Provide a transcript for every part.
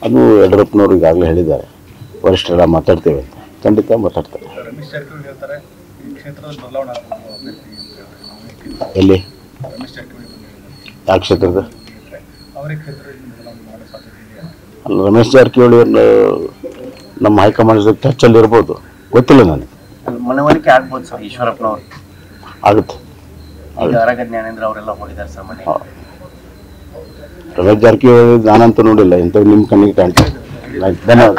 ಅದು ಯಡಿಯೂರಪ್ಪನವರು ಈಗಾಗಲೇ ಹೇಳಿದ್ದಾರೆ, ವರಿಷ್ಠರೆಲ್ಲ ಮಾತಾಡ್ತೇವೆ ಅಂತ. ಖಂಡಿತ ಮಾತಾಡ್ತಾರೆ. ರಮೇಶ್ ಜಾರಕಿಹೊಳಿ ಹೇಳ್ತಾರೆ ಈ ಕ್ಷೇತ್ರದ ಬದಲಾವಣೆ ಅಭ್ಯರ್ಥಿ ಎಲ್ಲಿ ರಮೇಶ್ ಜಾರಕಿಹೊಳಿ ಯಾವ ಕ್ಷೇತ್ರದ ಅವರೇ ಕ್ಷೇತ್ರದಲ್ಲಿ ಬದಲಾವಣೆ ಮಾಡೋ ಸಾಧ್ಯತೆ ಇದೆಯಾ? ಅಲ್ಲ, ರಮೇಶ್ ಜಾರಕಿಹೊಳಿ ನಮ್ಮ ಹೈಕಮಾಂಡ್ ಜೊತೆ ಟಚ್ಚಲ್ಲಿ ಇರ್ಬೋದು, ಗೊತ್ತಿಲ್ಲ ನನಗೆ. ಮನವರಿಕೆ ಆಗ್ಬೋದು ಸರ್ ಈಶ್ವರಪ್ಪನವರು. ಆಗುತ್ತೆ. ಈಗ ಆರಗ ಜ್ಞಾನೇಂದ್ರ ಅವರೆಲ್ಲ ಹೋಗಿದ್ದಾರೆ ಸರ್ ಮನೆ. ರಮೇಶ್ ಜಾರಕಿಹೊಳಿ ನಾನಂತೂ ನೋಡಿಲ್ಲ, ಇಂಥವು ನಿಮ್ಮ ಕಣ್ಣಿಗೆ ಕಾಣ್ತದೆ. ಧನ್ಯವಾದ.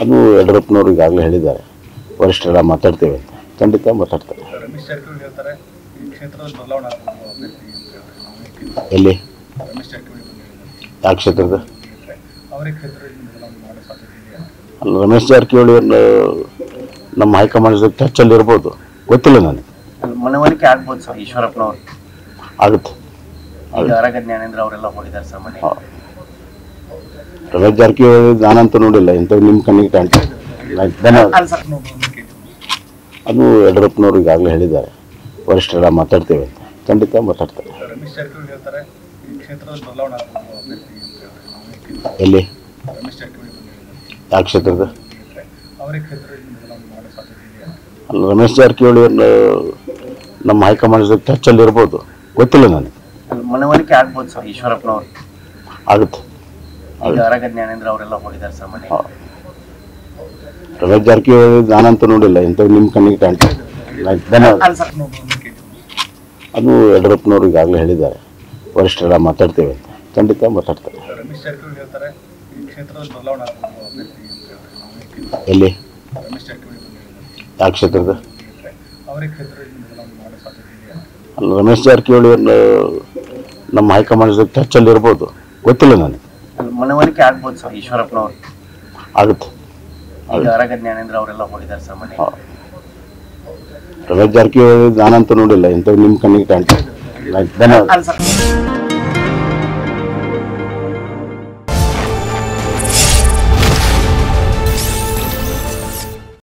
ಅದು ಯಡಿಯೂರಪ್ಪನವರು ಈಗಾಗಲೇ ಹೇಳಿದ್ದಾರೆ, ವರಿಷ್ಠರೆಲ್ಲ ಮಾತಾಡ್ತೇವೆ ಅಂತ. ಖಂಡಿತ ಮಾತಾಡ್ತಾರೆ. ರಮೇಶ್ ಜಾರಕಿಹೊಳಿ ಹೇಳ್ತಾರೆ ಈ ಕ್ಷೇತ್ರದ ಬದಲಾವಣೆ ಅಭ್ಯರ್ಥಿ ಎಲ್ಲಿ ರಮೇಶ್ ಜಾರಕಿಹೊಳಿ ಯಾವ ಕ್ಷೇತ್ರದ ಅವರೇ ಕ್ಷೇತ್ರದಲ್ಲಿ ಬದಲಾವಣೆ ಮಾಡೋ ಸಾಧ್ಯತೆ ಇದೆಯಾ? ಅಲ್ಲ, ರಮೇಶ್ ಜಾರಕಿಹೊಳಿ ನಮ್ಮ ಹೈಕಮಾಂಡ್ ಜೊತೆ ಟಚ್ಚಲ್ಲಿ ಇರ್ಬೋದು, ಗೊತ್ತಿಲ್ಲ ನನಗೆ. ಮನವರಿಕೆ ಆಗ್ಬೋದು ಸರ್ ಈಶ್ವರಪ್ಪನವರು. ಆಗುತ್ತೆ. ಈಗ ಆರಗ ಜ್ಞಾನೇಂದ್ರ ಅವರೆಲ್ಲ ಹೋಗಿದ್ದಾರೆ ಸರ್ ಮನೆ. ರಮೇಶ್ ಜಾರಕಿಹೊಳಿ ನಾನಂತೂ ನೋಡಿಲ್ಲ, ಇಂಥವು ನಿಮ್ಮ ಕಣ್ಣಿಗೆ ಕಾಣ್ತದೆ. ಧನ್ಯವಾದ. ಅದು ಯಡಿಯೂರಪ್ಪನವರು ಈಗಾಗಲೇ ಹೇಳಿದ್ದಾರೆ, ವರಿಷ್ಠರೆಲ್ಲ ಮಾತಾಡ್ತೇವೆ ಅಂತ. ಖಂಡಿತ ಮಾತಾಡ್ತಾರೆ. ರಮೇಶ್ ಜಾರಕಿಹೊಳಿ ಹೇಳ್ತಾರೆ ಈ ಕ್ಷೇತ್ರದ ಬದಲಾವಣೆ ಅಭ್ಯರ್ಥಿ ಎಲ್ಲಿ ರಮೇಶ್ ಜಾರಕಿಹೊಳಿ ಯಾವ ಕ್ಷೇತ್ರದ ಅವರೇ ಕ್ಷೇತ್ರದಲ್ಲಿ ಬದಲಾವಣೆ ಮಾಡೋ ಸಾಧ್ಯತೆ ಇದೆಯಾ? ಅಲ್ಲ, ರಮೇಶ್ ಜಾರಕಿಹೊಳಿ ನಮ್ಮ ಹೈಕಮಾಂಡ್ ಜೊತೆ ಟಚ್ಚಲ್ಲಿ ಇರ್ಬೋದು, ಗೊತ್ತಿಲ್ಲ ನನಗೆ. ಮನವರಿಕೆ ಆಗ್ಬೋದು ಸರ್ ಈಶ್ವರಪ್ಪನವರು. ಆಗುತ್ತೆ. ಈಗ ಆರಗ ಜ್ಞಾನೇಂದ್ರ ಅವರೆಲ್ಲ ಹೋಗಿದ್ದಾರೆ ಸರ್ ಮನೆ. ರಮೇಶ್ ಜಾರಕಿಹೊಳಿ ನಾನಂತೂ ನೋಡಿಲ್ಲ, ಇಂಥವು ನಿಮ್ಮ ಕಣ್ಣಿಗೆ ಕಾಣ್ತದೆ. ಧನ್ಯವಾದ. ಅದು ಯಡಿಯೂರಪ್ಪನವರು ಈಗಾಗಲೇ ಹೇಳಿದ್ದಾರೆ, ವರಿಷ್ಠರೆಲ್ಲ ಮಾತಾಡ್ತೇವೆ ಅಂತ. ಖಂಡಿತ ಮಾತಾಡ್ತಾರೆ. ರಮೇಶ್ ಜಾರಕಿಹೊಳಿ ಹೇಳ್ತಾರೆ ಈ ಕ್ಷೇತ್ರದ ಬದಲಾವಣೆ ಅಭ್ಯರ್ಥಿ ಎಲ್ಲಿ ರಮೇಶ್ ಜಾರಕಿಹೊಳಿ ಯಾವ ಕ್ಷೇತ್ರದ ಅವರೇ ಕ್ಷೇತ್ರದಲ್ಲಿ ಬದಲಾವಣೆ ಮಾಡೋ ಸಾಧ್ಯತೆ ಇದೆಯಾ? ಅಲ್ಲ, ರಮೇಶ್ ಜಾರಕಿಹೊಳಿ ನಮ್ಮ ಹೈಕಮಾಂಡ್ ಜೊತೆ ಟಚ್ಚಲ್ಲಿ ಇರ್ಬೋದು, ಗೊತ್ತಿಲ್ಲ ನನಗೆ. ಮನವರಿಕೆ ಆಗ್ಬೋದು ಸರ್ ಈಶ್ವರಪ್ಪನವರು. ಆಗುತ್ತೆ. ಈಗ ಆರಗ ಜ್ಞಾನೇಂದ್ರ ಅವರೆಲ್ಲ ಹೋಗಿದ್ದಾರೆ ಸರ್ ಮನೆ. ರಮೇಶ್ ಜಾರಕಿಹೊಳಿ ನಾನಂತೂ ನೋಡಿಲ್ಲ, ಇಂಥವು ನಿಮ್ಮ ಕಣ್ಣಿಗೆ ಕಾಣ್ತದೆ. ಧನ್ಯವಾದ.